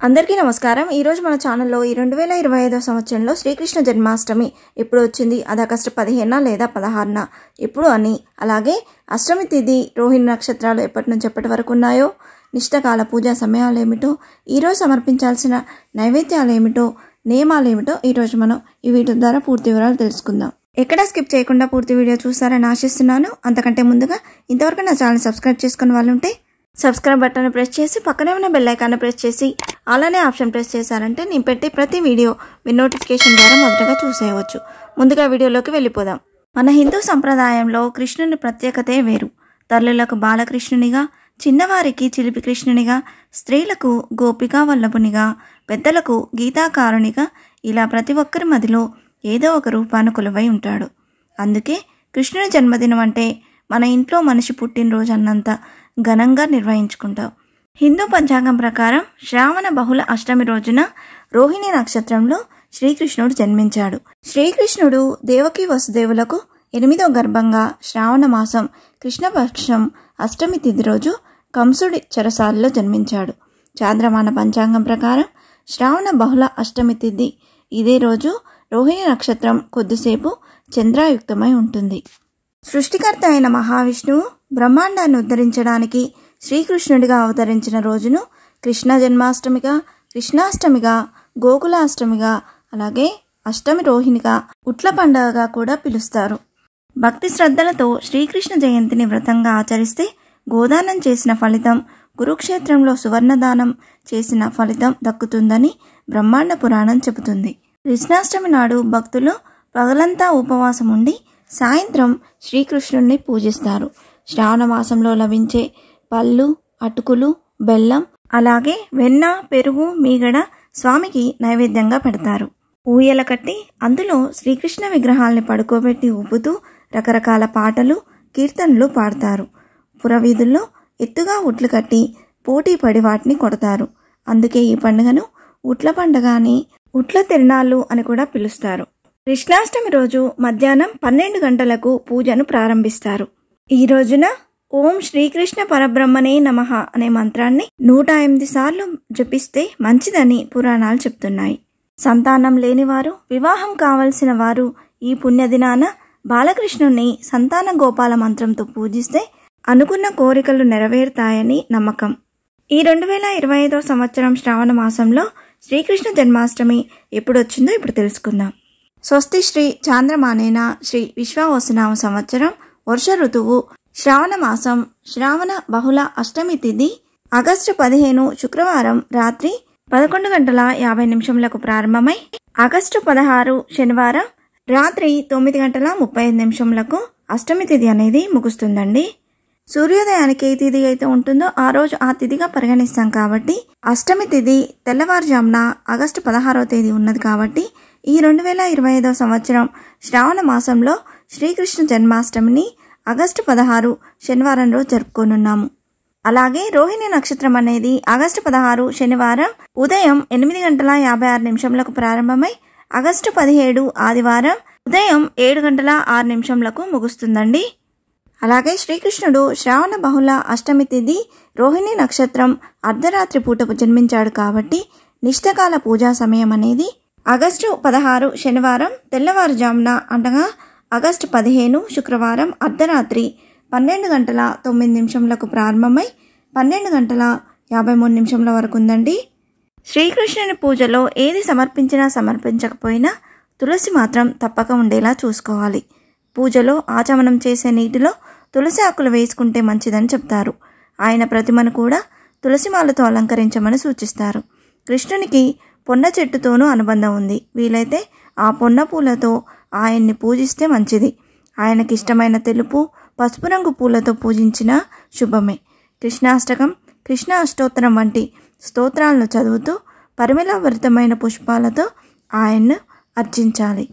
అందరికీ నమస్కారం। ఈ రోజు మన ఛానల్లో 2025 సంవత్సరంలో శ్రీకృష్ణ జన్మాష్టమి ఎప్పుడు వచ్చింది, అది ఆగస్టు 15 లేదా 16 ఎప్పుడు అని, అలాగే అష్టమి తిథి రోహిణి నక్షత్రాలు ఎప్పటి నుంచి ఎప్పటి వరకు ఉన్నాయో, నిష్టకాల పూజా సమయాలు ఏమిటో, ఈరోజు సమర్పించాల్సిన నైవేద్యాలు ఏమిటో, నియమాలు ఏమిటో ఈరోజు మనం ఈ వీడియో ద్వారా పూర్తి వివరాలు తెలుసుకుందాం। ఎక్కడ స్కిప్ చేయకుండా పూర్తి వీడియో చూస్తారని ఆశిస్తున్నాను। అంతకంటే ముందుగా ఇంతవరకు నా ఛానల్ సబ్స్క్రైబ్ చేసుకున్న వాళ్ళు ఉంటే సబ్స్క్రైబ్ బటన్ ప్రెస్ చేసి పక్కనే ఉన్న బెల్ ఐకాన్ ప్రెస్ చేసి అలానే ఆప్షన్ ప్రెస్ చేశారంటే నేను పెట్టే ప్రతి వీడియో మీ నోటిఫికేషన్ ద్వారా మొదటగా చూసేయవచ్చు। ముందుగా వీడియోలోకి వెళ్ళిపోదాం। మన హిందూ సంప్రదాయంలో కృష్ణుని ప్రత్యేకతే వేరు। తల్లులకు బాలకృష్ణునిగా, చిన్నవారికి చిలిపి కృష్ణునిగా, స్త్రీలకు గోపికా వల్లభునిగా, పెద్దలకు గీతాకారునిగా, ఇలా ప్రతి ఒక్కరి మదిలో ఏదో ఒక రూపాన కొలువై ఉంటాడు। అందుకే కృష్ణుని జన్మదినం అంటే మన ఇంట్లో మనిషి పుట్టినరోజు అన్నంత ఘనంగా నిర్వహించుకుంటాం। హిందూ పంచాంగం ప్రకారం శ్రావణ బహుళ అష్టమి రోజున రోహిణి నక్షత్రంలో శ్రీకృష్ణుడు జన్మించాడు। శ్రీకృష్ణుడు దేవకి వసుదేవులకు 8వ గర్భంగా శ్రావణ మాసం కృష్ణపక్షం అష్టమి తిథి రోజు కంసుడి చెరసాలలో జన్మించాడు। చాంద్రమాన పంచాంగం ప్రకారం శ్రావణ బహుళ అష్టమి తిథి ఇదే రోజు రోహిణి నక్షత్రం కొద్దిసేపు చంద్రాయుక్తమై ఉంటుంది। సృష్టికర్త అయిన మహావిష్ణువు బ్రహ్మాండాన్ని ఉద్ధరించడానికి శ్రీకృష్ణుడిగా అవతరించిన రోజును కృష్ణ జన్మాష్టమిగా, కృష్ణాష్టమిగా, గోకులాష్టమిగా, అలాగే అష్టమి రోహిణిగా, ఉట్ల పండుగగా కూడా పిలుస్తారు। భక్తి శ్రద్ధలతో శ్రీకృష్ణ జయంతిని వ్రతంగా ఆచరిస్తే గోదానం చేసిన ఫలితం, కురుక్షేత్రంలో సువర్ణదానం చేసిన ఫలితం దక్కుతుందని బ్రహ్మాండ పురాణం చెబుతుంది। కృష్ణాష్టమి నాడు భక్తులు పగలంతా ఉపవాసం ఉండి సాయంత్రం శ్రీకృష్ణుడిని పూజిస్తారు। శ్రావణ మాసంలో లభించే పళ్ళు, అటుకులు, బెల్లం, అలాగే వెన్న, పెరుగు, మీగడ స్వామికి నైవేద్యంగా పెడతారు। ఊయల కట్టి అందులో శ్రీకృష్ణ విగ్రహాల్ని పడుకోబెట్టి ఊపుతూ రకరకాల పాటలు, కీర్తనలు పాడతారు। పురవీధుల్లో ఎత్తుగా ఉట్లు కట్టి పోటీ పడి వాటిని కొడతారు। అందుకే ఈ పండుగను ఉట్ల పండుగ అని, ఉట్ల తిరునాళ్ళు అని కూడా పిలుస్తారు। కృష్ణాష్టమి రోజు మధ్యాహ్నం 12 గంటలకు పూజను ప్రారంభిస్తారు। ఈ రోజున ఓం శ్రీకృష్ణ పరబ్రహ్మణే నమః అనే మంత్రాన్ని 108 సార్లు జపిస్తే మంచిదని పురాణాలు చెప్తున్నాయి। సంతానం లేనివారు, వివాహం కావలసిన వారు ఈ పుణ్యదినాన బాలకృష్ణుని సంతాన గోపాల మంత్రంతో పూజిస్తే అనుకున్న కోరికలు నెరవేరుతాయని నమ్మకం। ఈ 2025 సంవత్సరం శ్రావణ మాసంలో శ్రీకృష్ణ జన్మాష్టమి ఎప్పుడు వచ్చిందో ఇప్పుడు తెలుసుకుందాం। స్వస్తి శ్రీ చాంద్రమానేన శ్రీ విశ్వావసునామ సంవత్సరం వర్ష ఋతువు శ్రావణ మాసం శ్రావణ బహుళ అష్టమి తిథి ఆగస్టు 15 శుక్రవారం రాత్రి 11:50 ప్రారంభమై ఆగస్టు 16 శనివారం రాత్రి 9:35 అష్టమి తిథి అనేది ముగుస్తుందండి। సూర్యోదయానికి ఏ తిథి అయితే ఉంటుందో ఆ రోజు ఆ తిథిగా పరిగణిస్తాం కాబట్టి అష్టమి తిథి తెల్లవారుజామున ఆగస్టు 16వ తేదీ ఉన్నది కాబట్టి ఈ 2025 సంవత్సరం శ్రావణ మాసంలో శ్రీకృష్ణ జన్మాష్టమిని ఆగస్టు 16 శనివారం రోజు జరుపుకోనున్నాము। అలాగే రోహిణి నక్షత్రం అనేది ఆగస్టు 16 శనివారం ఉదయం 8:56 ప్రారంభమై ఆగస్టు 17 ఆదివారం ఉదయం 7:06 ముగుస్తుందండి। అలాగే శ్రీకృష్ణుడు శ్రావణ బహుళ అష్టమి తిథి రోహిణి నక్షత్రం అర్ధరాత్రి పూటకు జన్మించాడు కాబట్టి నిష్టకాల పూజా సమయం అనేది ఆగస్టు 16 శనివారం తెల్లవారుజామున అనగా ఆగస్టు 15 శుక్రవారం అర్ధరాత్రి 12:09 ప్రారంభమై 12:53 వరకు ఉందండి। శ్రీకృష్ణుని పూజలో ఏది సమర్పించినా సమర్పించకపోయినా తులసి మాత్రం తప్పక ఉండేలా చూసుకోవాలి। పూజలో ఆచమనం చేసే నీటిలో తులసి ఆకులు వేసుకుంటే మంచిదని చెప్తారు। ఆయన ప్రతిమను కూడా తులసిమాలతో అలంకరించమని సూచిస్తారు। కృష్ణునికి పొన్న చెట్టుతోనూ అనుబంధం ఉంది। వీలైతే ఆ పొన్న పూలతో ఆయన్ని పూజిస్తే మంచిది। ఆయనకి ఇష్టమైన తెలుపు, పసుపు రంగు పూలతో పూజించిన శుభమే। కృష్ణాష్టకం, కృష్ణ అష్టోత్తరం వంటి స్తోత్రాలను చదువుతూ పరిమళభరితమైన పుష్పాలతో ఆయన్ను అర్చించాలి।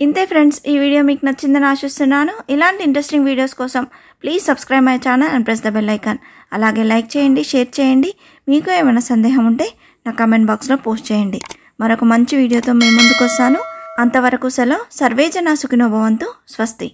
ఇంతే ఫ్రెండ్స్, ఈ వీడియో మీకు నచ్చిందని ఆశిస్తున్నాను। ఇలాంటి ఇంట్రెస్టింగ్ వీడియోస్ కోసం please subscribe my channel and press the bell icon. అలాగే లైక్ చేయండి, షేర్ చేయండి। మీకు ఏమైనా సందేహం ఉంటే నా కామెంట్ బాక్స్లో పోస్ట్ చేయండి। మరొక మంచి వీడియోతో మీ ముందుకు వస్తాను। అంతవరకు సెలవు। సర్వే జనా సుఖినో భవంతు। స్వస్తి।